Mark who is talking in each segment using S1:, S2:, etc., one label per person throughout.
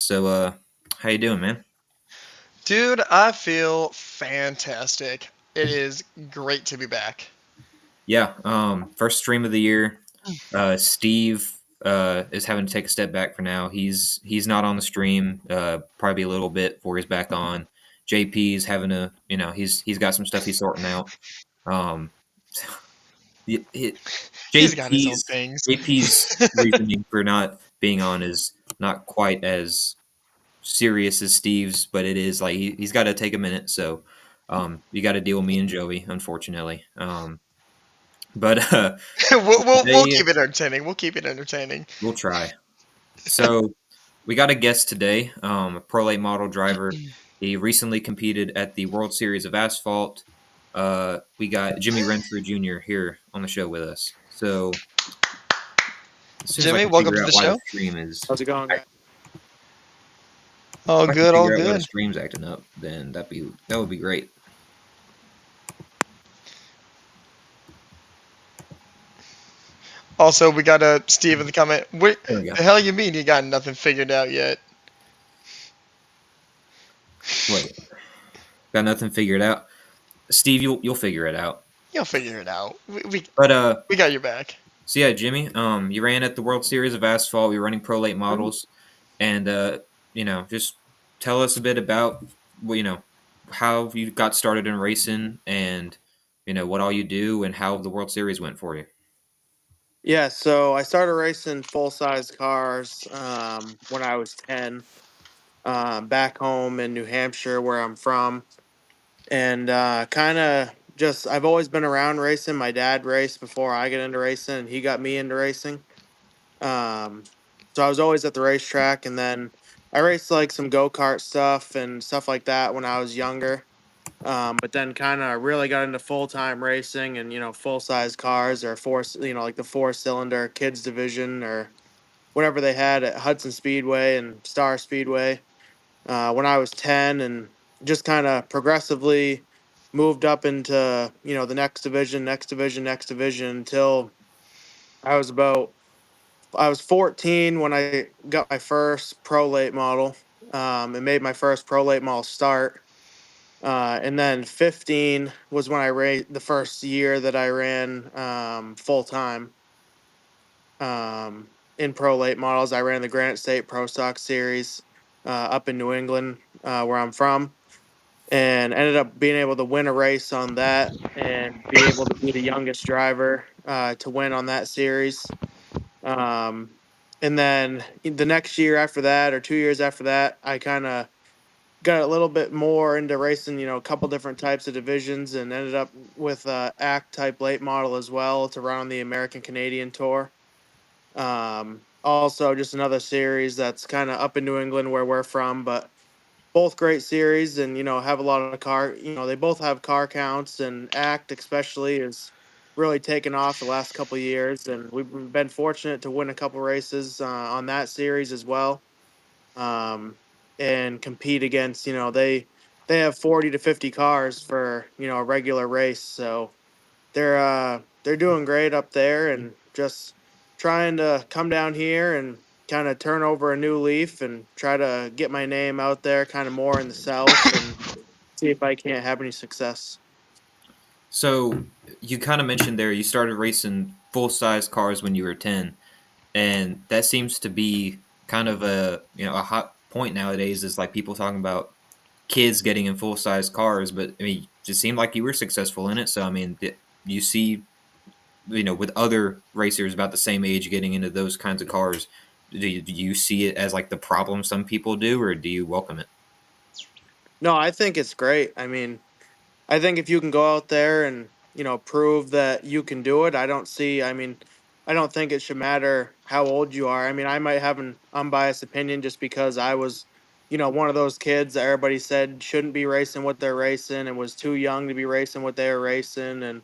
S1: So, how you doing, man?
S2: Dude, I feel fantastic. It is great to be back.
S1: Yeah, first stream of the year. Steve is having to take a step back for now. He's not on the stream. Probably a little bit before he's back on. JP's having to, he's got some stuff he's sorting out. Um, it, it,
S2: He's got his own
S1: JP's
S2: things.
S1: JP's reasoning for not being on is not quite as serious as Steve's, but it is like he's got to take a minute. So, you got to deal with me and Joey, unfortunately. But
S2: We'll
S1: today
S2: keep it entertaining. We'll keep it entertaining.
S1: we'll try. So we got a guest today, a pro late model driver. He recently competed at the World Series of Asphalt. We got Jimmy Renfrew Jr. here on the show with us. So as soon as I
S2: Jimmy,
S1: can
S2: welcome
S1: figure
S2: to
S1: out
S2: the
S1: why the
S2: show.
S1: stream is,
S3: How's it going,
S1: if
S3: guys?
S2: All
S1: I can
S2: good, all
S1: figure out why the
S2: good.
S1: stream's acting up, then that would be great.
S2: Also, we got Steve in the comment. What
S1: There we go.
S2: the hell you mean you got nothing figured out yet?
S1: Wait, got nothing figured out. Steve, you'll figure it out.
S2: You'll figure it out.
S1: But
S2: We got your back.
S1: so yeah, Jimmy, you ran at the World Series of Asphalt. You're running pro late models, and just tell us a bit about how you got started in racing, and what all you do, and how the World Series went for you.
S3: Yeah, so I started racing full size cars when I was 10, back home in New Hampshire, where I'm from. And kind of just, I've always been around racing. My dad raced before I got into racing, and he got me into racing. Um, so I was always at the racetrack. And then I raced like some go kart stuff and stuff like that when I was younger. But then kind of really got into full time racing and full size cars or like the 4 cylinder kids division or whatever they had at Hudson Speedway and Star Speedway when I was 10, and just kind of progressively moved up into the next division, next division, next division until I was about I was 14 when I got my first pro late model and made my first pro late model start. And then 15 was when I ran the first year that I ran full time in pro late models. I ran the Granite State Pro Stock Series up in New England, where I'm from, and ended up being able to win a race on that and be able to be the youngest driver to win on that series. Um, and then the next year after that, or 2 years after that, I kind of got a little bit more into racing, a couple different types of divisions, and ended up with ACT type late model as well to run on the American Canadian Tour. Also, just another series that's kind of up in New England where we're from, but both great series, and have a lot of car. They both have car counts, and ACT especially is really taken off the last couple of years, and we've been fortunate to win a couple races on that series as well, um, and compete against. They have 40 to 50 cars for a regular race, so they're doing great up there, and just trying to come down here and kind of turn over a new leaf and try to get my name out there kind of more in the south and see if I can't have any success.
S1: So you kind of mentioned there you started racing full size cars when you were 10, and that seems to be kind of a hot point nowadays. Is like people talking about kids getting in full size cars, but I mean, it just seemed like you were successful in it. So I mean, you see, with other racers about the same age getting into those kinds of cars, do you see it as like the problem some people do, or do you welcome it?
S3: No, I think it's great. I mean, I think if you can go out there and prove that you can do it, I mean, I don't think it should matter how old you are. I mean, I might have an unbiased opinion just because I was one of those kids that everybody said shouldn't be racing what they're racing and was too young to be racing what they were racing and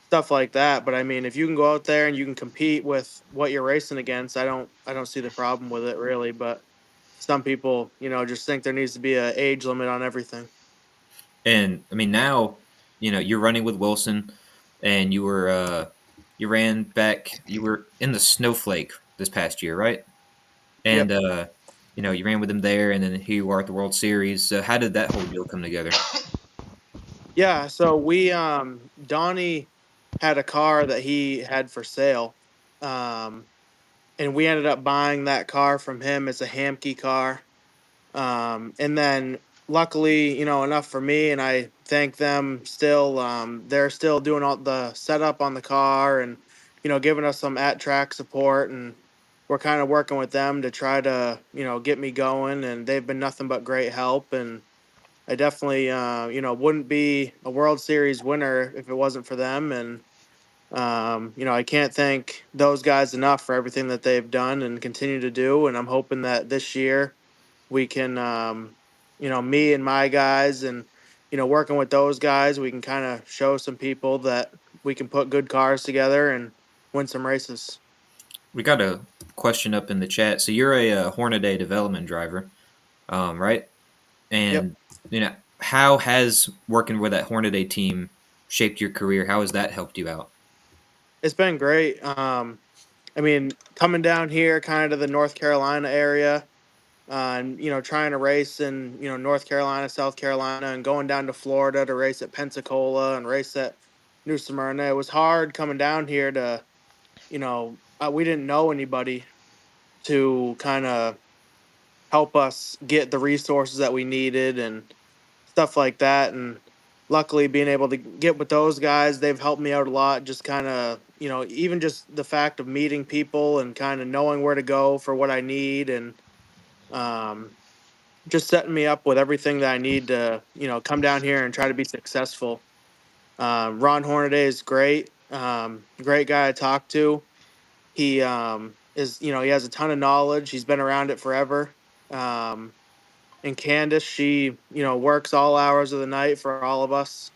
S3: stuff like that. But I mean, if you can go out there and you can compete with what you're racing against, I don't see the problem with it really. But some people just think there needs to be a age limit on everything.
S1: And I mean, now, you're running with Wilson, and you ran back. You were in the Snowflake this past year, right? And
S3: Yep.
S1: you ran with him there, and then here you are at the World Series. So how did that whole deal come together?
S3: Yeah, so we Donnie had a car that he had for sale. Um and we ended up buying that car from him. It's a Hamke car. And then luckily, enough for me, and I thank them still. They're still doing all the setup on the car and, giving us some at track support. And we're kind of working with them to try to, get me going. And they've been nothing but great help. And I definitely, wouldn't be a World Series winner if it wasn't for them. And, I can't thank those guys enough for everything that they've done and continue to do. And I'm hoping that this year we can, me and my guys and, working with those guys, we can kind of show some people that we can put good cars together and win some races.
S1: We got a question up in the chat. So you're a, Hornaday development driver, right?
S3: Yep.
S1: And how has working with that Hornaday team shaped your career? How has that helped you out?
S3: It's been great. I mean, coming down here kind of the North Carolina area, and trying to race in North Carolina, South Carolina, and going down to Florida to race at Pensacola and race at New Smyrna. It was hard coming down here to we didn't know anybody to kind of help us get the resources that we needed and stuff like that. And luckily, being able to get with those guys, they've helped me out a lot. Just kind of even just the fact of meeting people and kind of knowing where to go for what I need and. Um, just setting me up with everything that I need to, come down here and try to be successful. Ron Hornaday is great. Great guy to talk to. He he has a ton of knowledge. He's been around it forever. Um, and Candace, she, works all hours of the night for all of us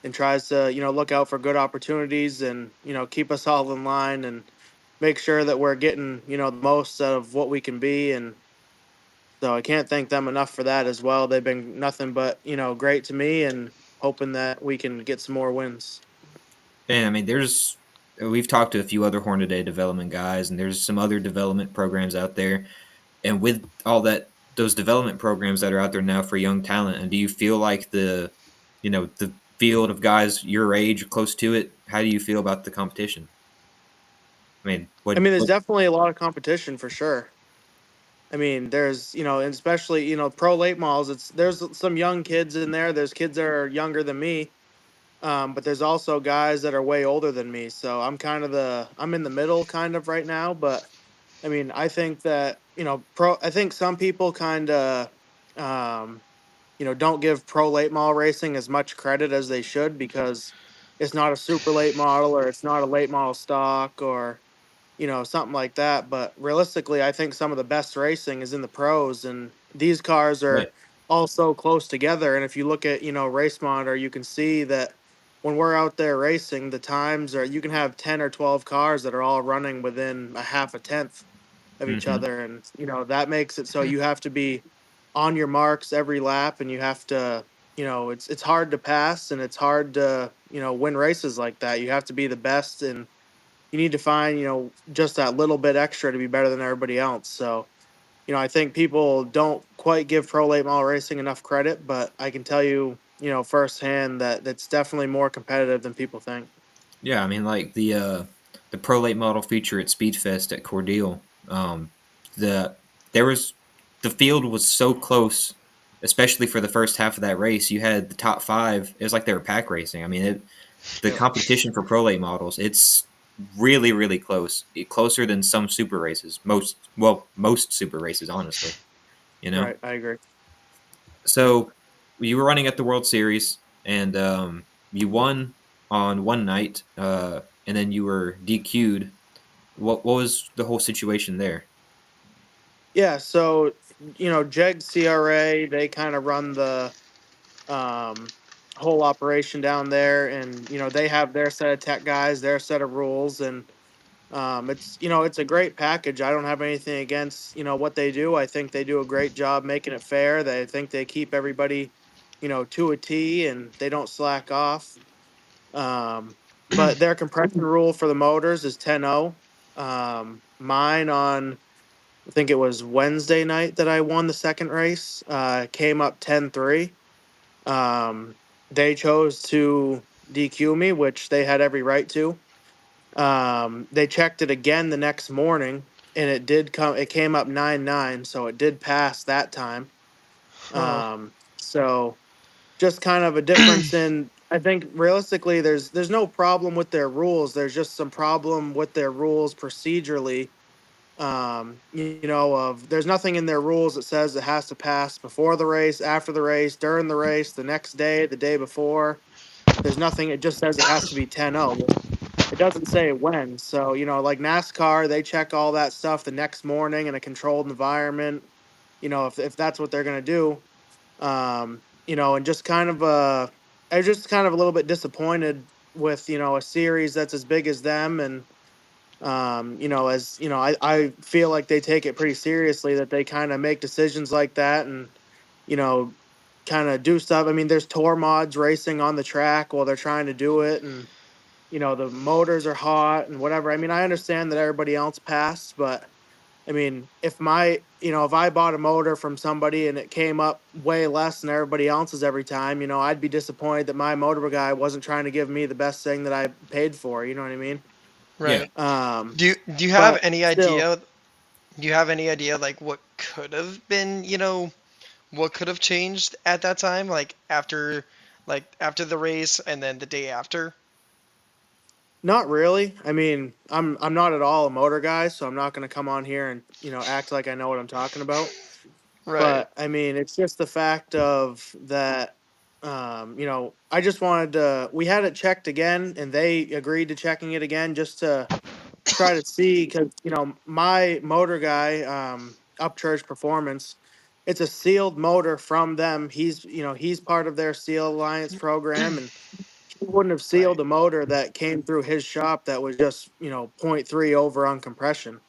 S3: and tries to, look out for good opportunities and, keep us all in line and make sure that we're getting, the most of what we can be. And so I can't thank them enough for that as well. They've been nothing but, great to me and hoping that we can get some more wins.
S1: And I mean, we've talked to a few other Hornaday development guys, and there's some other development programs out there. And with all those development programs that are out there now for young talent, and do you feel like the field of guys your age, close to it, how do you feel about the competition? I mean,
S3: I mean, there's
S1: what
S3: definitely a lot of competition for sure. I mean, there's, and especially, pro late models, there's some young kids in there. There's kids that are younger than me. But there's also guys that are way older than me. So I'm in the middle kind of right now. But I mean, I think that, I think some people kind of, um, don't give pro late model racing as much credit as they should because it's not a super late model or it's not a late model stock or, something like that. But realistically, I think some of the best racing is in the pros, and these cars
S1: right?
S3: are all so close together. And if you look at, Race Monitor, you can see that when we're out there racing, the times are you can have 10 or 12 cars that are all running within a half a tenth of each
S1: Hmm.
S3: other. And, that makes it so you have to be on your marks every lap and you have to, it's hard to pass and it's hard to, win races like that. You have to be the best and you need to find, just that little bit extra to be better than everybody else. So, I think people don't quite give pro late model racing enough credit, but I can tell you, firsthand that it's definitely more competitive than people think.
S1: Yeah, I mean, like the pro late model feature at Speedfest at Cordele, the there was the field was so close, especially for the first half of that race. You had the top five. It was like they were pack racing. I mean, the
S2: Yep.
S1: competition for pro late models, it's really, really close. Closer than some super races. Most super races, honestly. You know.
S3: Right. I agree.
S1: So you were running at the World Series, and you won on one night, and then you were DQ'd. What was the whole situation there?
S3: Yeah. So, Jeg CRA, they kind of run the um, whole operation down there, and they have their set of tech guys, their set of rules, and it's a great package. I don't have anything against what they do. I think they do a great job making it fair. They think they keep everybody to a T, and they don't slack off. Um, but their compression rule for the motors is 10-0. Mine on I think it was Wednesday night that I won the second race. Came up 10-3. Um, they chose to DQ me, which they had every right to. They checked it again the next morning, and it did come. It came up 9-9, so it did pass that time.
S2: Huh.
S3: So just kind of a difference in. I think realistically, there's no problem with their rules. There's just some problem with their rules procedurally. Of there's nothing in their rules that says it has to pass before the race, after the race, during the race, the next day, the day before. There's nothing. It just says it has to be 10-0. It doesn't say when. So, like NASCAR, they check all that stuff the next morning in a controlled environment. If that's what they're going to do. And just kind of I was just kind of a little bit disappointed with, a series that's as big as them. And, I feel like they take it pretty seriously that they kind of make decisions like that and, you know, kind of do stuff. I mean, there's tour mods racing on the track while they're trying to do it. And, the motors are hot and whatever. I mean, I understand that everybody else passed, but I mean, if I bought a motor from somebody and it came up way less than everybody else's every time, I'd be disappointed that my motor guy wasn't trying to give me the best thing that I paid for. You know what I mean?
S1: Yeah.
S2: Right.
S3: Um,
S2: Do you have
S3: but
S2: any
S3: still,
S2: idea? Do you have any idea like what could have been? What could have changed at that time? Like after the race and then the day after.
S3: not really. I mean, I'm not at all a motor guy, so I'm not going to come on here and act like I know what I'm talking about.
S2: Right.
S3: But I mean, it's just the fact of that. I just wanted to. We had it checked again, and they agreed to checking it again just to try to see because my motor guy, Upchurch Performance, it's a sealed motor from them. He's part of their Seal Alliance program, and he wouldn't have
S2: Right.
S3: sealed a motor that came through his shop that was just point 0.3 over on compression.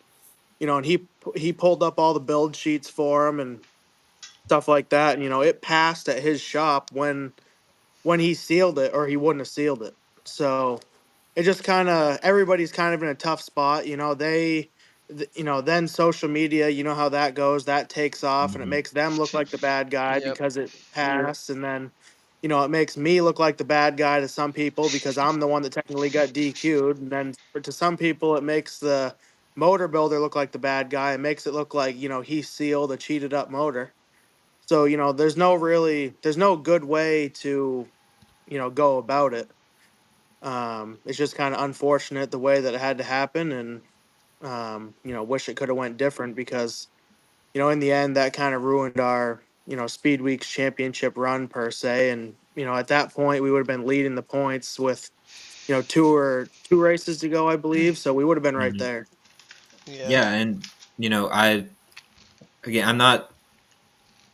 S3: And he pulled up all the build sheets for him and stuff like that. And it passed at his shop when he sealed it, or he wouldn't have sealed it. So it just kind of everybody's kind of in a tough spot. Then social media, how that goes. That takes off, and it
S1: Mhm.
S3: makes them look like the bad guy
S2: Yep.
S3: because it passed, and then. It makes me look like the bad guy to some people because I'm the one that technically got DQ'd. And then to some people, it makes the motor builder look like the bad guy. It makes it look like, he sealed a cheated up motor. So, there's no good way to, go about it. It's just kind of unfortunate the way that it had to happen, and wish it could have went different because, in the end, that kind of ruined our, Speed Weeks championship run per se. And, at that point, we would have been leading the points with, two races to go, I believe. So we would have been right
S1: Mhm.
S3: there.
S2: Yeah.
S1: Yeah, and I again,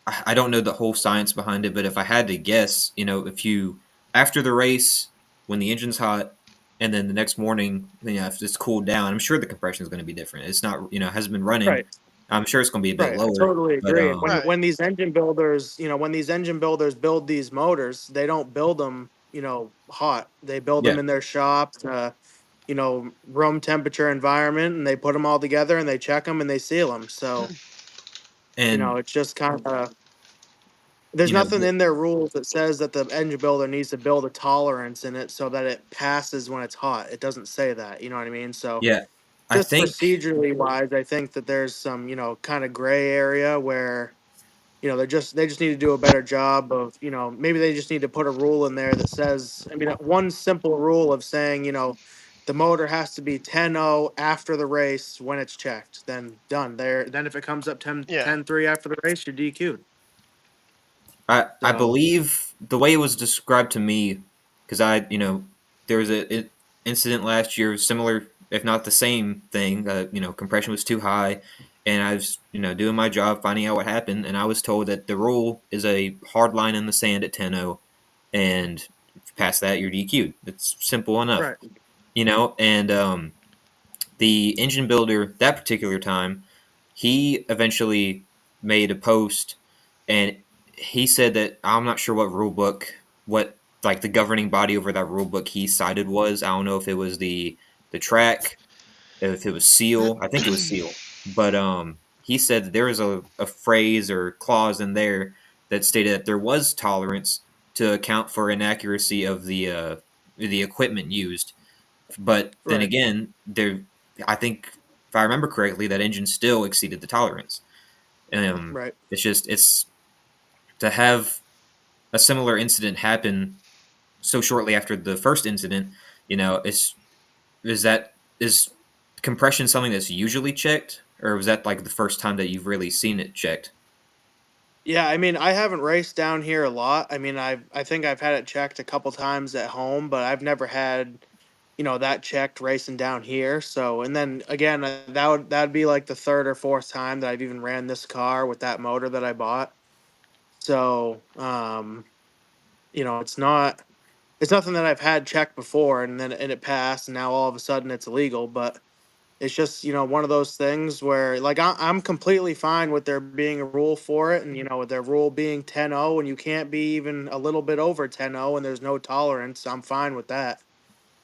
S1: I don't know the whole science behind it, but if I had to guess, if you after the race when the engine's hot, and then the next morning, if it's cooled down, I'm sure the compression is going to be different. It's not, hasn't been running.
S3: Right.
S1: I'm sure it's going to be a bit
S3: Right, I
S1: lower,
S3: totally
S1: but
S3: agree. And
S2: Right.
S3: when these engine builders build these motors, they don't build them, hot. They build them
S1: yeah,
S3: in their shop, room temperature environment, and they put them all together and they check them and they seal them. So,
S1: and
S3: it's just kind of there's
S1: you know,
S3: nothing in their rules that says that the engine builder needs to build a tolerance in it so that it passes when it's hot. It doesn't say that. You know what I mean? So
S1: yeah, I
S3: just
S1: think
S3: procedurally wise, I think that there's some, kind of gray area where they just need to do a better job of, maybe they just need to put a rule in there that says, I mean, one simple rule of saying, the motor has to be 10-0 after the race when it's checked. Then done. Then if it comes up 10
S2: Yeah.
S3: 10-3 after the race, you're DQ'd.
S1: I
S3: So
S1: believe the way it was described to me, because there was a incident last year similar, if not the same thing. Compression was too high, and I was doing my job, finding out what happened, and I was told that the rule is a hard line in the sand at 10-0, and if you pass that, you're DQ'd. It's simple enough,
S3: right.
S1: and the engine builder that particular time, he eventually made a post, and he said that I'm not sure what rule book, what like the governing body over that rule book he cited was. I don't know if it was the track, if it was Seal. I think it was Seal, but he said that there was a phrase or clause in there that stated that there was tolerance to account for inaccuracy of the equipment used. But then
S3: Right.
S1: again, there I think if I remember correctly, that engine still exceeded the tolerance.
S3: Right.
S1: It's to have a similar incident happen so shortly after the first incident. It's is compression something that's usually checked, or was that like the first time that you've really seen it checked?
S3: Yeah, I mean, I haven't raced down here a lot. I mean, I think I've had it checked a couple times at home, but I've never had, that checked racing down here. So, and then again, that'd be like the third or fourth time that I've even ran this car with that motor that I bought. So, it's nothing that I've had checked before, and it passed, and now all of a sudden it's illegal. But it's just, one of those things where, like, I'm completely fine with there being a rule for it, and, with their rule being 10-0, and you can't be even a little bit over 10-0, and there's no tolerance. I'm fine with that.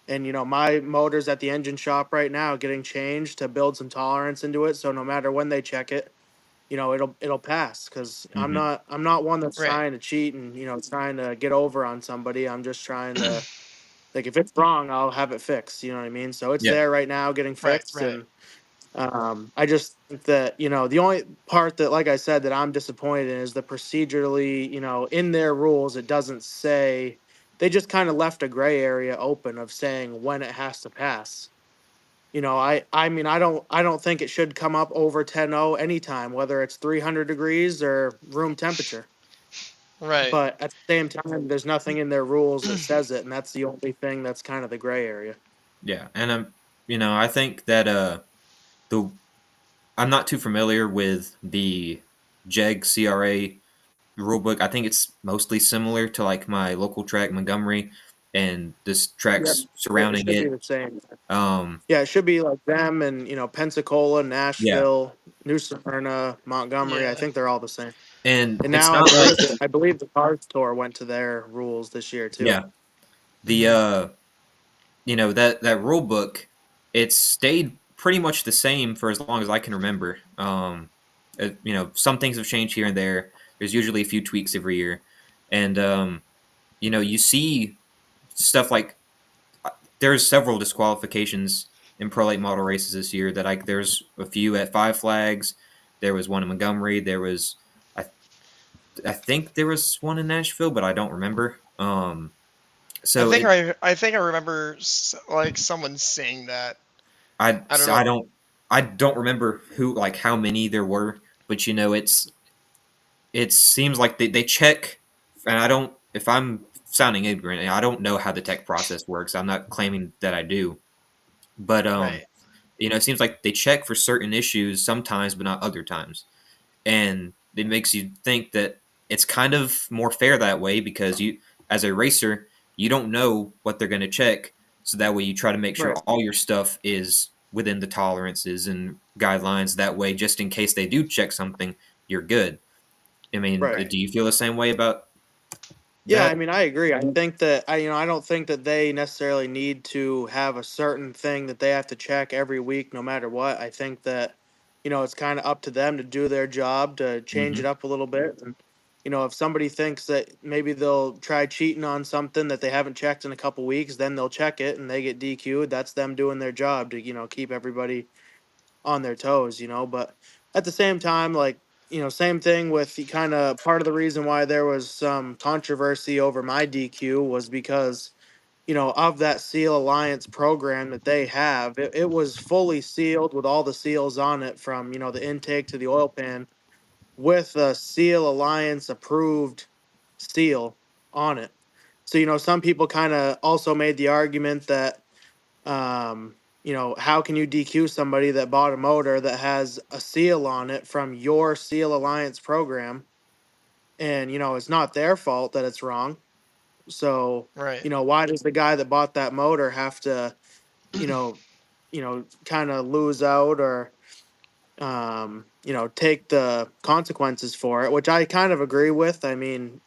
S3: And, my motor's at the engine shop right now getting changed to build some tolerance into it. So no matter when they check it, it'll pass because
S1: Hmm.
S3: I'm not one that's
S2: Right.
S3: trying to cheat and, trying to get over on somebody. I'm just trying to, like, if it's wrong, I'll have it fixed. You know what I mean? So it's
S1: Yeah.
S3: there right now getting
S2: Right.
S3: fixed.
S2: Right.
S3: And I just think that, the only part that, like I said, that I'm disappointed in is the procedurally, in their rules, it doesn't say, they just kind of left a gray area open of saying when it has to pass. I mean, I don't think it should come up over 10-0 anytime, whether it's 300 degrees or room temperature.
S2: Right.
S3: But at the same time, there's nothing in their rules that says it. And that's the only thing that's kind of the gray area.
S1: Yeah, and I think that the I'm not too familiar with the JEG CRA rulebook. I think it's mostly similar to like my local track Montgomery and this
S3: Yep.
S1: tracks
S3: It
S1: surrounding
S3: should be
S1: it.
S3: the same.
S1: Um,
S3: Yeah, it should be like them and, Pensacola,
S1: yeah,
S3: Nashville, New Smyrna, Montgomery. I
S2: Yeah.
S3: think they're all the same.
S1: and
S3: And
S1: it's
S3: now
S1: not like
S3: I believe the cars tour went to their rules this year too.
S1: yeah the
S2: Hmm.
S1: that rule book, it stayed pretty much the same for as long as I can remember. Some things have changed here and there. There's usually a few tweaks every year, and you see stuff like there's several disqualifications in pro late model races this year. There's a few at Five Flags. There was one in Montgomery. I I think there was one in Nashville, but I don't remember.
S2: I
S1: So
S2: think
S1: it
S2: I remember like someone saying that. I don't know.
S1: I don't remember who like how many there were, but it seems like they check, and I don't if I'm sounding ignorant, I don't know how the tech process works. I'm not claiming that I do, but
S2: Right.
S1: it seems like they check for certain issues sometimes, but not other times, and it makes you think that it's kind of more fair that way because as a racer, you don't know what they're going to check, so that way you try to make sure
S3: Right.
S1: all your stuff is within the tolerances and guidelines. That way, just in case they do check something, you're good. I mean,
S3: Right.
S2: Right.
S1: do you feel the same way about
S3: Yeah,
S1: that?
S3: I mean, I agree. I think that I don't think that they necessarily need to have a certain thing that they have to check every week, no matter what. I think that, it's kind of up to them to do their job to change it
S1: Hmm.
S3: up a little bit. And, if somebody thinks that maybe they'll try cheating on something that they haven't checked in a couple weeks, then they'll check it and they get DQ'd. That's them doing their job to, keep everybody on their toes, but at the same time, like, same thing with the kind of part of the reason why there was some controversy over my DQ was because, of that Seal Alliance program that they have, it was fully sealed with all the seals on it from, the intake to the oil pan with a Seal Alliance approved seal on it. So, some people kind of also made the argument that how can you DQ somebody that bought a motor that has a seal on it from your Seal Alliance program? And, it's not their fault that it's wrong. So,
S2: Right.
S3: why does the guy that bought that motor have to, you know, kind of lose out or, take the consequences for it, which I kind of agree with. I mean,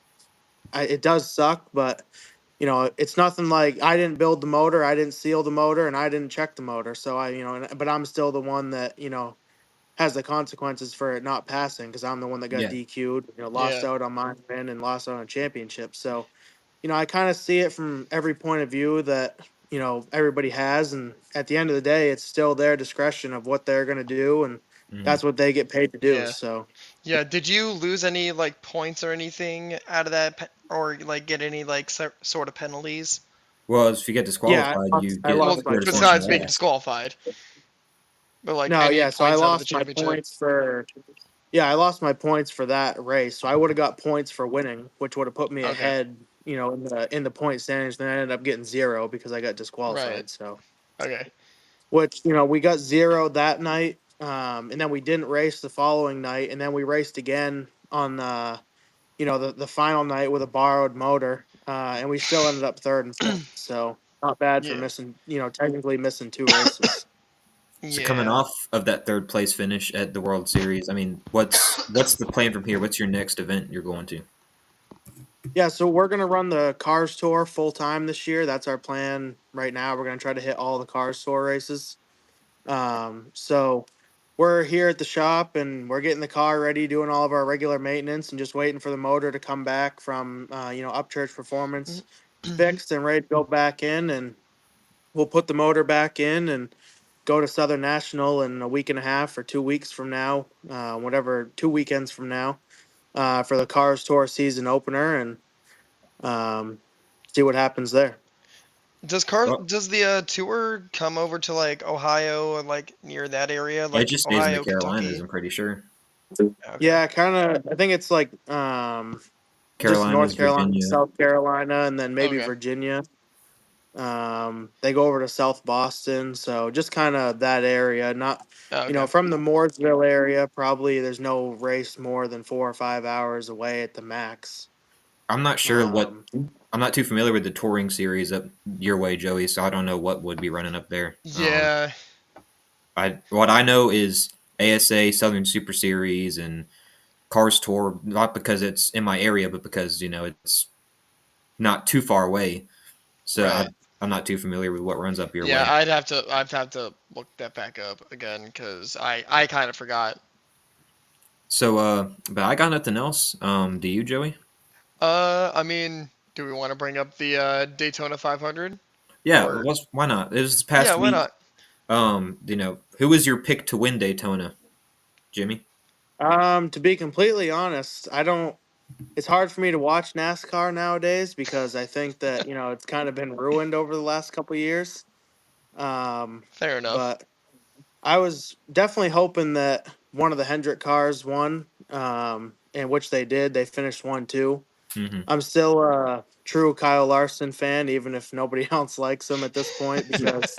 S3: it does suck, but it's nothing like I didn't build the motor, I didn't seal the motor, and I didn't check the motor. So but I'm still the one that has the consequences for it not passing because I'm the one that got
S1: Yeah.
S3: DQ'd. Lost
S2: Yeah.
S3: out on my win and lost out on a championship. So I kind of see it from every point of view that everybody has, and at the end of the day, it's still their discretion of what they're going to do, and
S1: Mhm.
S3: that's what they get paid to do.
S2: Yeah.
S3: So
S2: Yeah. Did you lose any like points or anything out of that, or like get any like sort of penalties?
S1: Well, if you get
S3: yeah,
S1: disqualified, you
S3: I
S1: get
S2: Well,
S3: lost my
S1: scored a
S3: points.
S1: section
S2: besides being
S1: less.
S2: disqualified, but like
S3: No,
S2: any
S3: yeah, so I
S2: points out of the
S3: lost my
S2: championship.
S3: points for I lost my points for that race. So I would have got points for winning, which would have put me
S2: Okay.
S3: ahead, in the point standings. Then I ended up getting zero because I got
S2: Right.
S3: disqualified. So
S2: Okay.
S3: which we got zero that night, and then we didn't race the following night, and then we raced again on the final night with a borrowed motor, and we still ended up third and fourth. So not bad for
S2: Yeah.
S3: missing, technically missing two races.
S1: So coming
S2: Yeah.
S1: off of that third place finish at the World Series, I mean, what's the plan from here? What's your next event you're going to?
S3: Yeah, so we're gonna run the Cars Tour full time this year. That's our plan right now. We're gonna try to hit all the Cars Tour races. So we're here at the shop and we're getting the car ready, doing all of our regular maintenance, and just waiting for the motor to come back from Upchurch Performance fixed and ready to go back in. And we'll put the motor back in and go to Southern National in a week and a half or 2 weeks from now, whatever, 2 weekends from now, for the Cars Tour season opener, and um, see what happens there.
S1: Well,
S2: Does the tour come over to like Ohio or like near that area,
S1: it
S2: like
S1: just stays in the
S2: Ohio,
S1: Carolinas,
S2: Kentucky?
S1: I'm pretty sure.
S2: Okay.
S3: Yeah, kind of. I think it's like just
S1: Carolinas,
S3: North Carolina,
S1: Virginia.
S3: South Carolina, and then maybe
S2: Okay.
S3: Virginia. They go over to South Boston, so just kind of that area. Not,
S2: Okay.
S3: from the Mooresville area. Probably there's no race more than 4 or 5 hours away at the max.
S1: I'm not sure what.
S3: Um,
S1: I'm not too familiar with the touring series up your way, Joey. So I don't know what would be running up there.
S2: Yeah.
S1: What I know is ASA Southern Super Series and Cars Tour. Not because it's in my area, but because it's not too far away. So
S2: Right.
S1: I'm not too familiar with what runs up your
S2: Yeah,
S1: way.
S2: I'd have to look that back up again because I kind of forgot.
S1: So, but I got nothing else. Do you, Joey?
S2: I mean, do we want to bring up the Daytona 500
S1: Yeah,
S2: or
S1: why not? It was this
S2: yeah,
S1: past
S2: why
S1: week.
S2: not?
S1: Who was your pick to win Daytona, Jimmy?
S3: to be completely honest, I don't. It's hard for me to watch NASCAR nowadays because I think that it's kind of been ruined over the last couple years.
S2: Fair enough.
S3: But I was definitely hoping that one of the Hendrick cars won, in which they did. They finished 1-2.
S1: Hmm.
S3: I'm still a true Kyle Larson fan, even if nobody else likes him at this point, because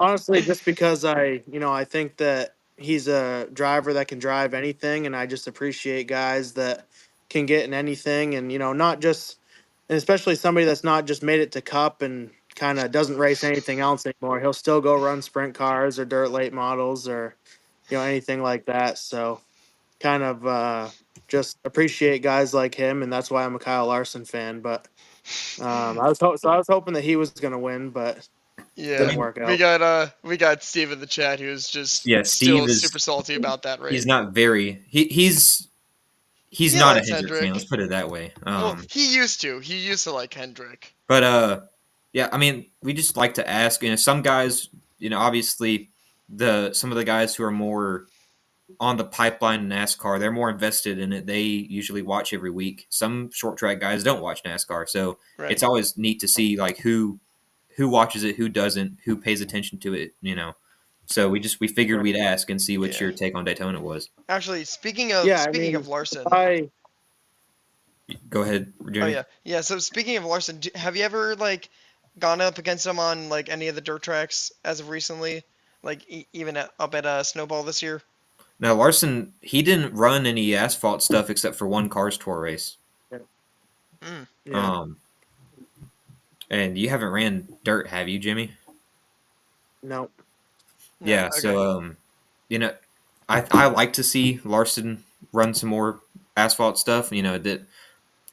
S3: honestly, just because I think that he's a driver that can drive anything, and I just appreciate guys that can get in anything, and not just, and especially somebody that's not just made it to Cup and kind of doesn't race anything else anymore. He'll still go run sprint cars or dirt late models or anything like that. So kind of just appreciate guys like him, and that's why I'm a Kyle Larson fan. But I was hoping that he was going to win, but
S2: Yeah,
S3: didn't
S1: We
S3: work
S2: we
S3: out.
S2: got we got Steve in the chat who's just
S1: Yeah, Steve
S2: still
S1: is
S2: super salty about that
S1: he's
S2: race.
S1: not very he's
S2: He
S1: not a
S2: likes
S1: Hendrick fan. Let's
S2: Hendrick.
S1: put it that way.
S2: Well, he used to. He used to like Hendrick.
S1: But yeah, I mean, we just like to ask. Some guys, obviously some of the guys who are more on the pipeline in NASCAR, they're more invested in it. They usually watch every week. Some short track guys don't watch NASCAR, so
S2: Right.
S1: it's always neat to see like who watches it, who doesn't, who pays attention to it. So we figured
S3: Right.
S1: we'd ask and see what
S2: Yeah.
S1: your take on Daytona was.
S2: Actually, speaking of
S3: Yeah, I
S2: speaking
S3: mean,
S2: of
S3: if
S2: Larson.
S3: I
S1: Go ahead,
S2: Oh
S1: Jimmy.
S2: yeah, yeah. So speaking of Larson, have you ever like gone up against him on like any of the dirt tracks as of recently? Like even up at Snowball this year?
S1: Now Larson, he didn't run any asphalt stuff except for one Cars Tour race.
S2: Mm.
S3: yeah,
S1: Um, and you haven't ran dirt, have you, Jimmy?
S3: no,
S2: No.
S1: Yeah.
S2: Okay.
S1: So you know, I like to see Larson run some more asphalt stuff. That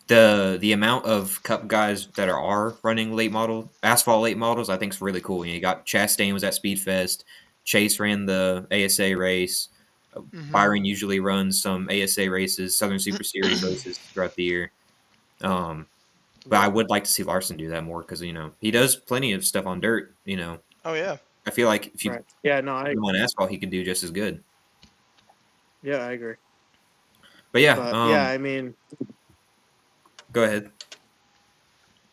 S1: the amount of Cup guys that are running late model asphalt late models, I think is really cool. You got Chastain was at Speedfest, Chase ran the ASA race.
S2: Hmm.
S1: Byron usually runs some ASA races, Southern Super Series races throughout the year. But I
S3: Yep.
S1: would like to see Larson do that more because he does plenty of stuff on dirt.
S2: Oh yeah.
S1: I feel like if you
S3: Right. Yeah. No.
S1: put him on asphalt, he could do just as good.
S3: Yeah, I agree.
S1: But yeah,
S3: But yeah, I mean,
S1: go ahead.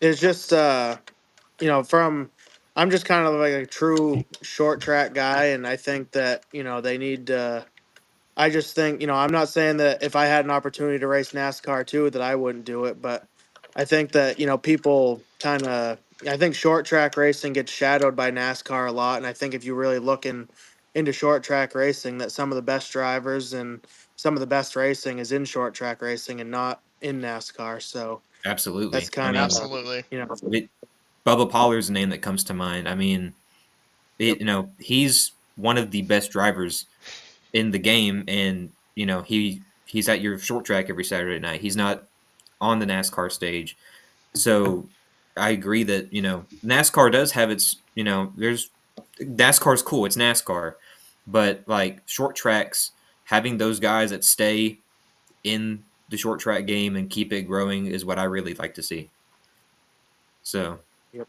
S3: it's just from I'm just kind of like a true short track guy, and I think that they need. I just think I'm not saying that if I had an opportunity to race NASCAR too that I wouldn't do it, but I think that people kind of. I think short track racing gets shadowed by NASCAR a lot, and I think if you really look into short track racing, that some of the best drivers and some of the best racing is in short track racing and not in NASCAR. So that's
S1: Absolutely. I
S3: kind of
S1: mean,
S2: Absolutely.
S1: it, Bubba Pollard's a name that comes to mind. I mean,
S3: Yep.
S1: he's one of the best drivers in the game, and he's at your short track every Saturday night. He's not on the NASCAR stage, so I agree that NASCAR does have its there's NASCAR's cool. It's NASCAR, but like short tracks, having those guys that stay in the short track game and keep it growing is what I really like to see. So,
S3: Yep.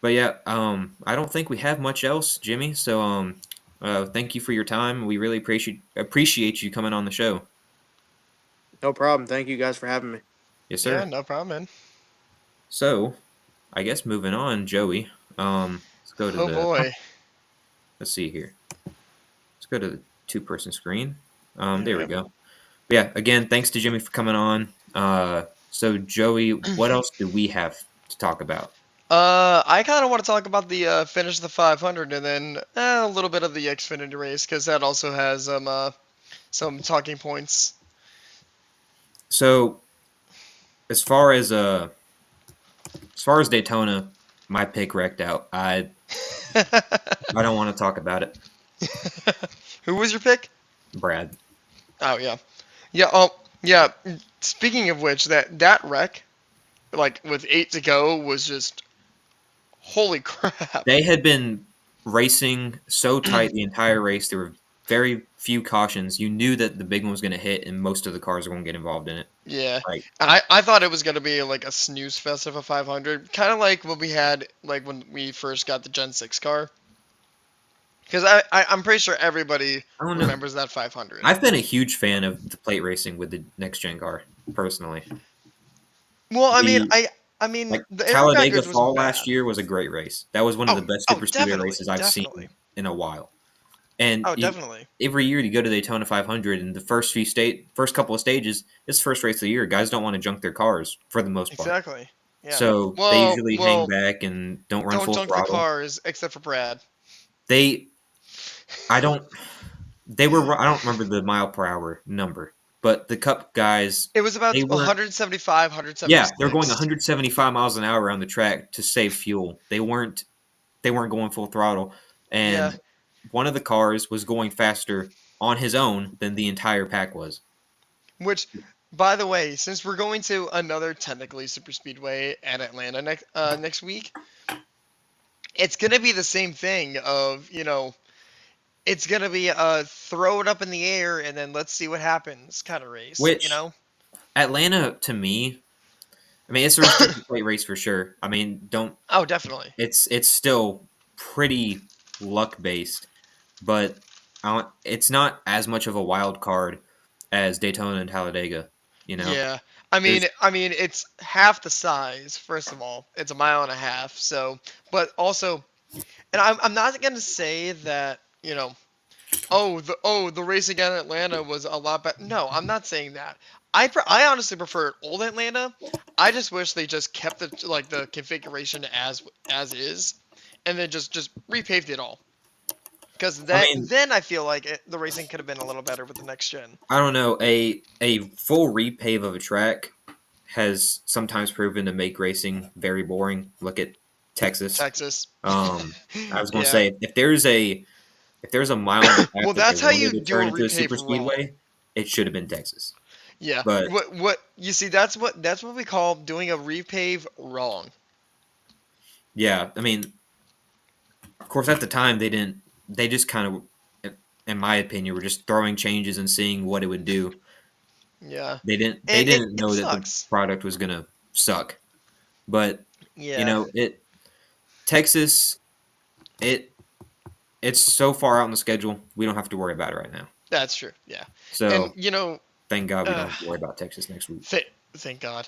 S1: but yeah, I don't think we have much else, Jimmy. So, thank you for your time. We really appreciate you coming on the show.
S3: No problem. Thank you guys for having me.
S1: Yes,
S2: Yeah,
S1: sir.
S2: no problem, man.
S1: So, I guess moving on, Joey. Let's go to
S2: Oh
S1: the.
S2: boy.
S1: Let's see here. Let's go to the two-person screen. There we
S2: Yeah.
S1: go. Yeah. Again, thanks to Jimmy for coming on. So Joey, what else do we have to talk about?
S2: I kind of want to talk about the finish the 500 and then a little bit of the Xfinity race because that also has some talking points.
S1: So, as far as uh, as far as Daytona, my pick wrecked out. I don't want to talk about it,
S2: Who was your pick?
S1: Brad.
S2: Oh yeah, yeah. Oh yeah. Speaking of which, that wreck, like with 8 to go, was just holy crap.
S1: They had been racing so tight the entire race. There were very few cautions. You knew that the big one was going to hit, and most of the cars were going to get involved in it.
S2: Yeah,
S1: Like,
S2: I thought it was gonna be like a snooze fest of a 500, kind of like what we had like when we first got the Gen 6 car. Because I'm pretty sure everybody
S1: I don't know.
S2: remembers that 500.
S1: I've been a huge fan of the plate racing with the next gen car, personally.
S2: Well,
S1: The
S2: I mean,
S1: Like
S2: the aero
S1: Talladega
S2: package wasn't
S1: Fall last
S2: bad.
S1: year was a great race. That was one of the
S2: Oh,
S1: best
S2: oh,
S1: super speedway
S2: definitely,
S1: races I've seen
S2: definitely.
S1: in a while. And
S2: Oh, definitely.
S1: every year you go to Daytona 500, and the first couple of stages, it's the first race of the year. Guys don't want to junk their cars for the most part,
S2: Exactly. Yeah.
S1: so they
S2: Well,
S1: usually hang
S2: well,
S1: back and don't run
S2: don't
S1: full
S2: junk the
S1: throttle.
S2: cars except for Brad.
S1: They, I don't, I don't remember the mile per hour number, but the Cup guys,
S2: It was about
S1: they weren't.
S2: 175,
S1: Yeah, they're going
S2: 176.
S1: 175 miles an hour around the track to save fuel. They weren't. They weren't going full throttle,
S2: Yeah.
S1: and one of the cars was going faster on his own than the entire pack was.
S2: Which, by the way, since we're going to another technically super speedway at Atlanta next week, it's gonna be the same thing of it's gonna be a throw it up in the air and then let's see what happens kind of race, you
S1: Which
S2: know?
S1: Atlanta, to me, I mean, it's a restricted plate race for sure. I mean, don't
S2: Oh, definitely.
S1: it's still pretty luck based, but it's not as much of a wild card as Daytona and Talladega. You know,
S2: Yeah. I mean,
S1: there's
S2: I mean, it's half the size. First of all, it's a mile and a half. So, but also, and I'm not gonna say that the race again in Atlanta was a lot better. No, I'm not saying that. I honestly prefer old Atlanta. I just wish they just kept the configuration as is, and then just repaved it all. Because
S1: I
S2: that
S1: mean,
S2: then I feel like the racing could have been a little better with the next gen.
S1: I don't know. A full repave of a track has sometimes proven to make racing very boring. Look at Texas.
S2: Texas.
S1: I was going to
S2: Yeah.
S1: say if there's a mile and a half
S2: Well,
S1: that they
S2: that's how
S1: wanted
S2: you
S1: to
S2: do
S1: turn
S2: a
S1: into a
S2: repave
S1: super
S2: wrong.
S1: speedway, it should have been Texas.
S2: Yeah.
S1: But
S2: What you see that's what we call doing a repave wrong.
S1: yeah, I mean, of course, at the time they didn't. They just kind of in my opinion, were just throwing changes and seeing what it would do.
S2: Yeah.
S1: They
S2: It
S1: didn't
S2: it
S1: know that the
S2: sucks.
S1: product was gonna suck. But
S2: Yeah.
S1: it Texas it it's so far out in the schedule, we don't have to worry about it right now.
S2: That's true. Yeah. And
S1: So thank God we don't
S2: uh
S1: have to worry about Texas next week.
S2: thank God.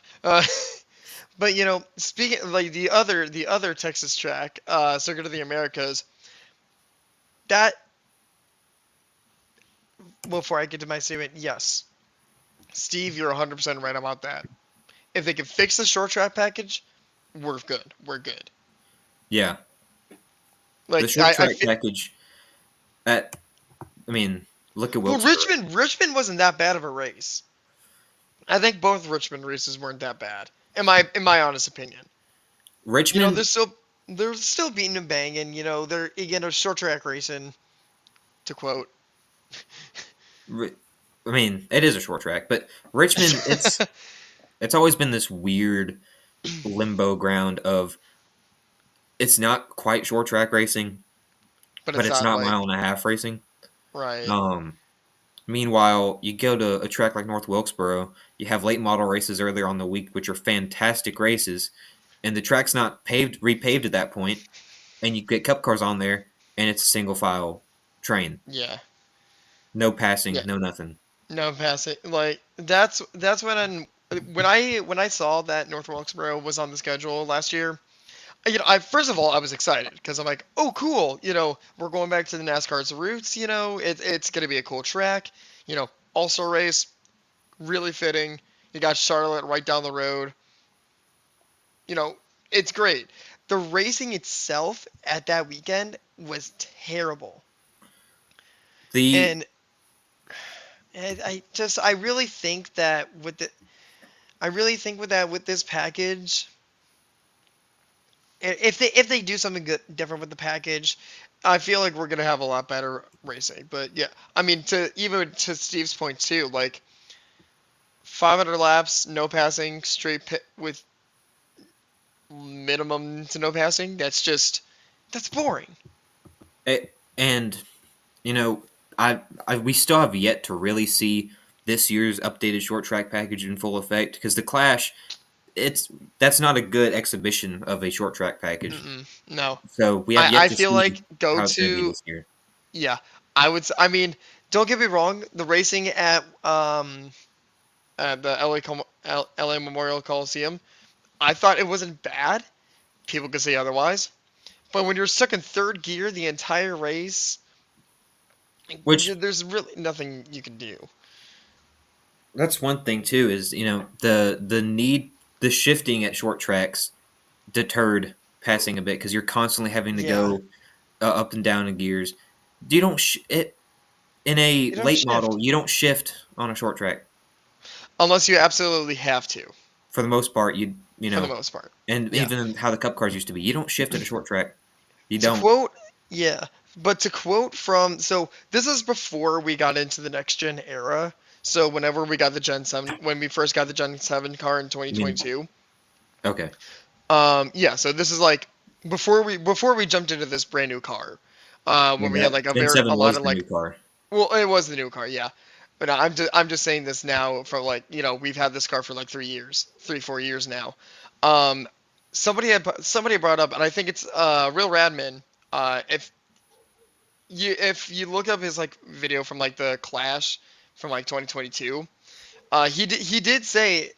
S2: But speaking like the other Texas track, Circuit of the Americas, that before I get to my statement, yes, Steve, you're 100% right about that. If they can fix the short track package, we're good. We're good.
S1: Yeah, the
S2: Like
S1: short
S2: I
S1: track
S2: feel
S1: package. At I mean, look at
S2: well,
S1: Wilkesboro.
S2: Richmond wasn't that bad of a race. I think both Richmond races weren't that bad. In my honest opinion.
S1: Richmond,
S2: They're still beating and banging. They're again a short track racing. To quote.
S1: Ri- I mean, it is a short track, but Richmond, it's always been this weird limbo ground of it's not quite short track racing,
S2: But
S1: but
S2: it's
S1: it's
S2: not
S1: not
S2: like
S1: mile and a half racing.
S2: right.
S1: Um, Meanwhile, you go to a track like North Wilkesboro, you have late model races earlier on the week, which are fantastic races, and the track's not repaved at that point, and you get cup cars on there, and it's a single file train,
S2: Yeah.
S1: no
S2: Yeah.
S1: passing, no nothing.
S2: No passing. Like that's when I saw that North Wilkesboro was on the schedule last year. I first of all I was excited because I'm like, oh cool. We're going back to the NASCAR's roots. It's gonna be a cool track. Also race really fitting. You got Charlotte right down the road. You know, it's great. The racing itself at that weekend was terrible.
S1: The
S2: And I really think that with this package, if they do something good different with the package, I feel like we're gonna have a lot better racing. But yeah, I mean to Steve's point too, like 500 laps, no passing, straight pit with minimum to no passing. That's boring.
S1: and you know, I we still have yet to really see this year's updated short track package in full effect because the Clash, it's that's not a good exhibition of a short track package.
S2: No,
S1: So we have yet
S2: I
S1: to
S2: feel
S1: see
S2: like go
S1: how it's going to be
S2: to
S1: this year.
S2: yeah. I mean, don't get me wrong. The racing at the LA Memorial Coliseum, I thought it wasn't bad. People could say otherwise, but when you're stuck in third gear the entire race,
S1: Which
S2: there's really nothing you can do.
S1: that's one thing too is the shifting at short tracks deterred passing a bit because you're constantly having to
S2: Yeah,
S1: go up and down in gears. You don't it in a
S2: you don't
S1: late
S2: shift
S1: model. You don't shift on a short track
S2: unless you absolutely have to,
S1: for the most part.
S2: for the most part.
S1: And
S2: Yeah.
S1: even how the cup cars used to be, you don't shift at a short track. You
S2: To
S1: don't.
S2: quote, yeah, but to quote from, so this is before we got into the next gen era. So whenever we got the Gen 7, when we first got the Gen 7 car in
S1: I mean,
S2: 2022,
S1: okay.
S2: yeah, so this is like before we jumped into this brand new car, when
S1: And
S2: we had
S1: that
S2: like
S1: Gen
S2: a
S1: 7
S2: lot
S1: was
S2: of
S1: the new
S2: like,
S1: car.
S2: well, it was the new car, yeah. But no, I'm just saying this now for like, we've had this car for like 3 years, 4 years now. Um, somebody brought up, and I think it's Real Radman. If you look up his like video from like the Clash from like 2022, he did say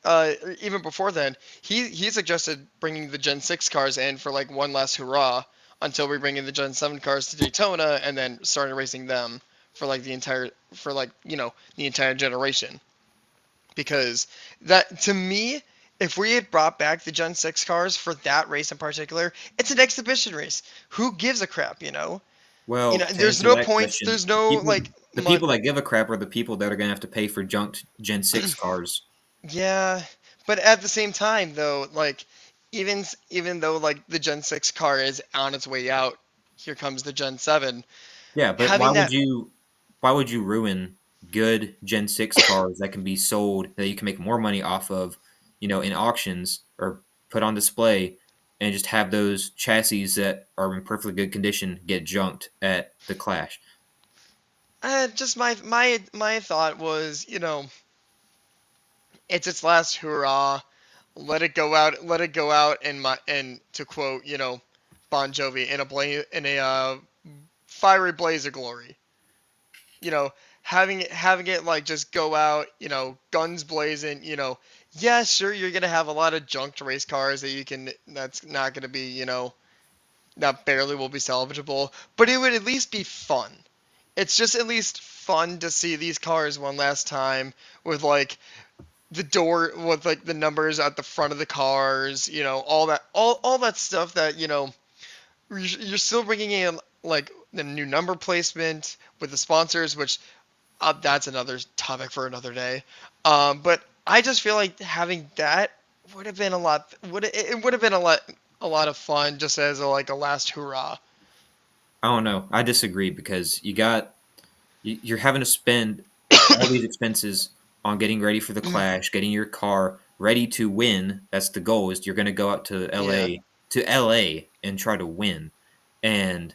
S2: even before then he suggested bringing the Gen 6 cars in for like one last hurrah until we bring in the Gen 7 cars to Daytona and then started racing them for like the entire generation, because that to me, if we had brought back the Gen 6 cars for that race in particular, it's an exhibition race. Who gives a crap,
S1: Well, to
S2: there's
S1: answer
S2: no
S1: that
S2: points.
S1: question,
S2: There's no
S1: the people that give a crap are the people that are going to have to pay for junked Gen 6 cars.
S2: yeah, but at the same time though, like even though like the Gen 6 car is on its way out, here comes the Gen 7.
S1: Yeah, but
S2: Having that
S1: why would you ruin good Gen 6 cars that can be sold that you can make more money off of, in auctions or put on display and just have those chassis that are in perfectly good condition get junked at the Clash?
S2: just my thought was, it's its last hurrah. Let it go out. Let it go out. And to quote, Bon Jovi, in a fiery blaze of glory. You know, having it like just go out. Guns blazing. Yeah, sure, you're gonna have a lot of junked race cars that you can. That's not gonna be, that barely will be salvageable. But it would at least be fun. It's just at least fun to see these cars one last time with like the door with like the numbers at the front of the cars, all that stuff that you're still bringing in like the new number placement with the sponsors, which that's another topic for another day. But I just feel like having that would have been a lot. Would have been a lot of fun just as a last hurrah.
S1: I don't know. I disagree because you're having to spend all these expenses on getting ready for the clash, getting your car ready to win. That's the goal. Is you're going to go out
S2: Yeah.
S1: To LA and try to win, and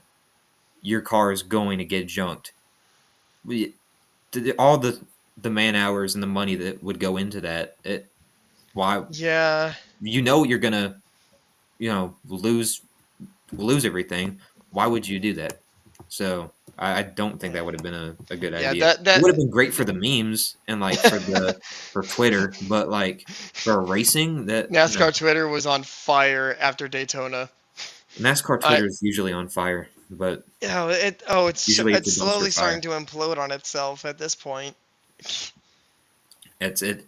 S1: your car is going to get junked. All the man hours and the money that would go into that. Why
S2: Yeah.
S1: you're gonna lose everything. Why would you do that? So I don't think that would have been a good
S2: Yeah.
S1: idea. It
S2: That.
S1: would have been great for the memes and like for Twitter, but like for racing, that
S2: NASCAR Twitter was on fire after Daytona.
S1: NASCAR
S2: I
S1: Twitter is usually on fire, but usually it's
S2: it's
S1: a dumpster
S2: slowly
S1: fire.
S2: starting to implode on itself at this point.
S1: It's it.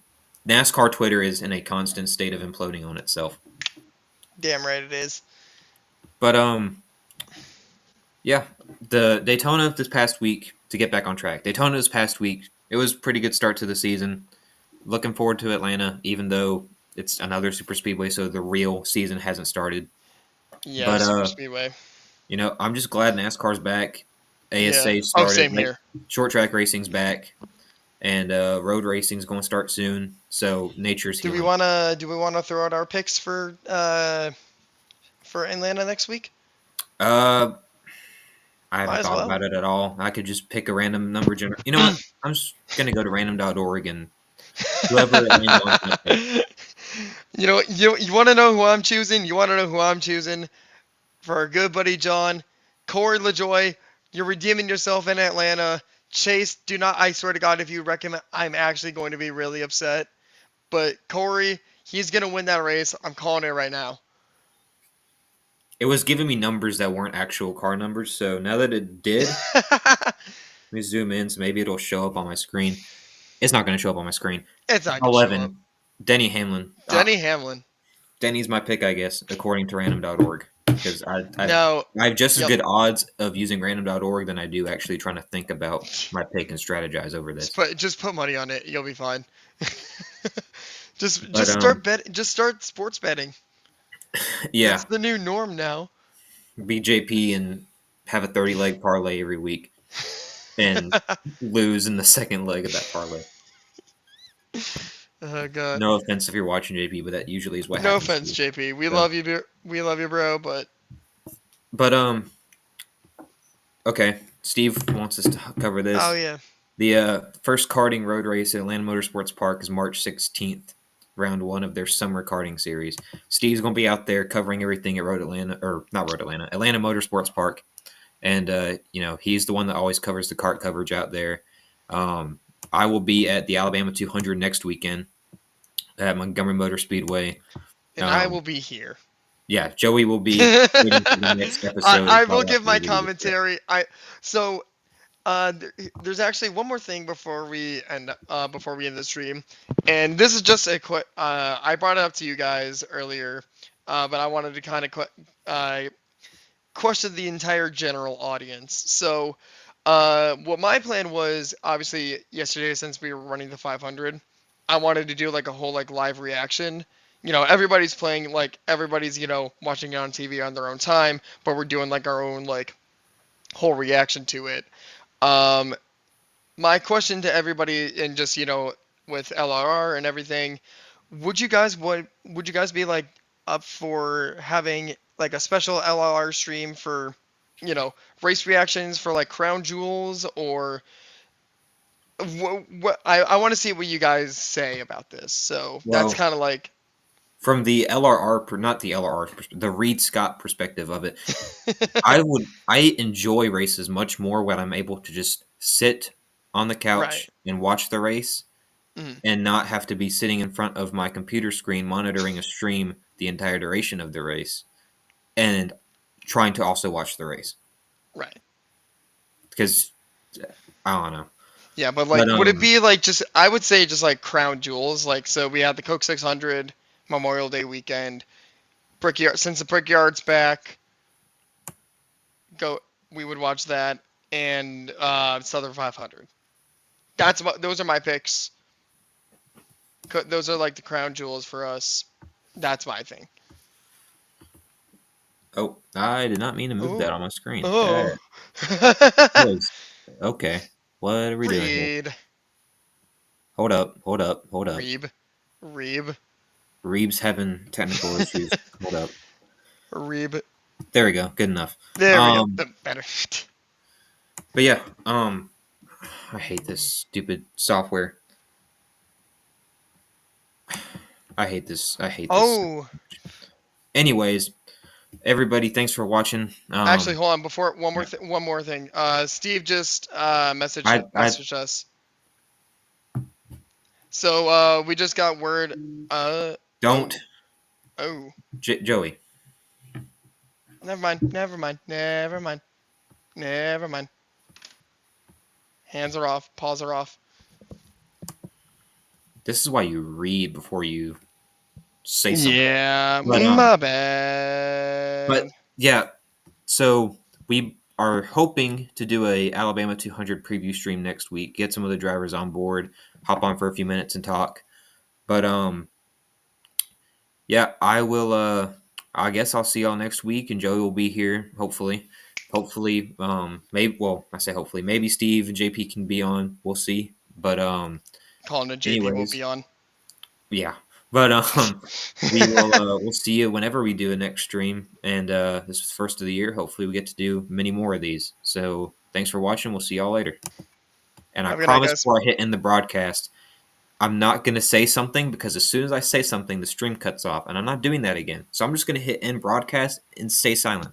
S1: NASCAR Twitter is in a constant state of imploding on itself.
S2: Damn right it is.
S1: But yeah, the Daytona this past week, to get back on track. Daytona this past week, it was a pretty good start to the season. Looking forward to Atlanta, even though it's another super speedway, so the real season hasn't started.
S2: Yeah,
S1: But
S2: Super Speedway.
S1: I'm just glad NASCAR's back.
S2: Yeah.
S1: ASA
S2: Oh,
S1: started.
S2: same
S1: Like
S2: here.
S1: short track racing's back, and road racing's going to start soon. So nature's
S2: Do we
S1: healing.
S2: wanna throw out our picks for Atlanta next week?
S1: Uh, I
S2: Might
S1: haven't
S2: as
S1: thought
S2: well.
S1: about it at all. I could just pick a random number. You know what? I'm just gonna go to random.org and whoever it lands on is my pick.
S2: You want to know who I'm choosing? You want to know who I'm choosing for our good buddy John, Corey LaJoy. You're redeeming yourself in Atlanta. Chase, do not. I swear to God, if you recommend, I'm actually going to be really upset. But Corey, he's gonna win that race. I'm calling it right now.
S1: It was giving me numbers that weren't actual car numbers. So now that it did, let me zoom in so maybe it'll show up on my screen. It's not going to show up on my screen.
S2: It's not gonna show up.
S1: 11. Denny Hamlin.
S2: Denny Hamlin.
S1: Denny's my pick, I guess, according to random.org. Because
S2: No.
S1: I have just as
S2: Yep.
S1: good odds of using random.org than I do actually trying to think about my pick and strategize over
S2: Just
S1: this.
S2: put money on it. You'll be fine. just
S1: But
S2: just start bet. Just start sports betting.
S1: yeah,
S2: It's the new norm now.
S1: BJP and have a 30 leg parlay every week and lose in the second leg of that parlay.
S2: Oh god.
S1: No offense if you're watching JP, but that usually is what
S2: No
S1: happens to
S2: offense,
S1: you.
S2: JP. We
S1: So,
S2: love you. We love you, bro. But
S1: but okay, Steve wants us to cover
S2: oh
S1: this.
S2: yeah.
S1: The first karting road race at Atlanta Motorsports Park is March 16th, round one of their summer karting series. Steve's going to be out there covering everything at Atlanta Motorsports Park. And, he's the one that always covers the kart coverage out there. I will be at the Alabama 200 next weekend at Montgomery Motor Speedway.
S2: And I will be here.
S1: Yeah, Joey will be waiting for the next episode
S2: I
S1: of
S2: will
S1: Call Out
S2: give
S1: for
S2: my
S1: you to be there.
S2: commentary. So there's actually one more thing before we end the stream, and this is just a quick. I brought it up to you guys earlier, but I wanted to kind of question the entire general audience. So, what my plan was, obviously, yesterday since we were running the 500, I wanted to do like a whole like live reaction. Everybody's playing, like everybody's watching it on TV on their own time, but we're doing like our own like whole reaction to it. Um, my question to everybody, and just with LRR and everything, would you guys be like up for having like a special LRR stream for race reactions for like crown jewels, or I want to see what you guys say about this. So that's
S1: Well,
S2: kind of like,
S1: from the not the LRR, the Reed Scott perspective of it, I enjoy races much more when I'm able to just sit on the
S2: right.
S1: couch and watch the race
S2: Mhm.
S1: and not have to be sitting in front of my computer screen monitoring a stream the entire duration of the race and trying to also watch the race
S2: Right.
S1: because I don't know.
S2: Yeah, but like,
S1: But
S2: would it be like just? I would say just like crown jewels. Like, so we had the Coke 600 Memorial Day weekend. Brickyard, since the Brickyard's back, go. We would watch that and Southern 500. Those are my picks. Those are like the crown jewels for us. That's my thing.
S1: oh, I did not mean to move that
S2: Oh,
S1: on my screen.
S2: oh.
S1: Was okay. What are we doing here?
S2: Reed,
S1: Hold up, hold up, hold up.
S2: Reeb, Reeb,
S1: Reeves having technical issues. Hold up.
S2: Reeb.
S1: There we go. Good enough.
S2: There we go.
S1: Um,
S2: Better.
S1: but yeah, I hate this stupid software. I hate this. I hate this.
S2: Oh,
S1: Anyways, everybody, thanks for watching.
S2: actually, hold on. Before one more thing. Steve just
S1: I
S2: messaged us. So we just got word.
S1: don't,
S2: Oh.
S1: Joey.
S2: Never mind. Never mind. Never mind. Never mind. Hands are off. Paws are off.
S1: This is why you read before you say something.
S2: Yeah,
S1: But
S2: my bad.
S1: yeah. So we are hoping to do a Alabama 200 preview stream next week. Get some of the drivers on board. Hop on for a few minutes and talk. But yeah, I will. I guess I'll see y'all next week, and Joey will be here. Hopefully, maybe. Well, I say hopefully. Maybe Steve and JP can be on. We'll see. But
S2: Calling it JP won't be
S1: anyways,
S2: on.
S1: yeah. But we will. We'll see you whenever we do a next stream. And this is the first of the year. Hopefully, we get to do many more of these. So thanks for watching. We'll see y'all later. And I
S2: Have a good night,
S1: promise
S2: guys.
S1: before I hit end the broadcast, I'm not going to say something because as soon as I say something, the stream cuts off, and I'm not doing that again. So I'm just going to hit end broadcast and stay silent.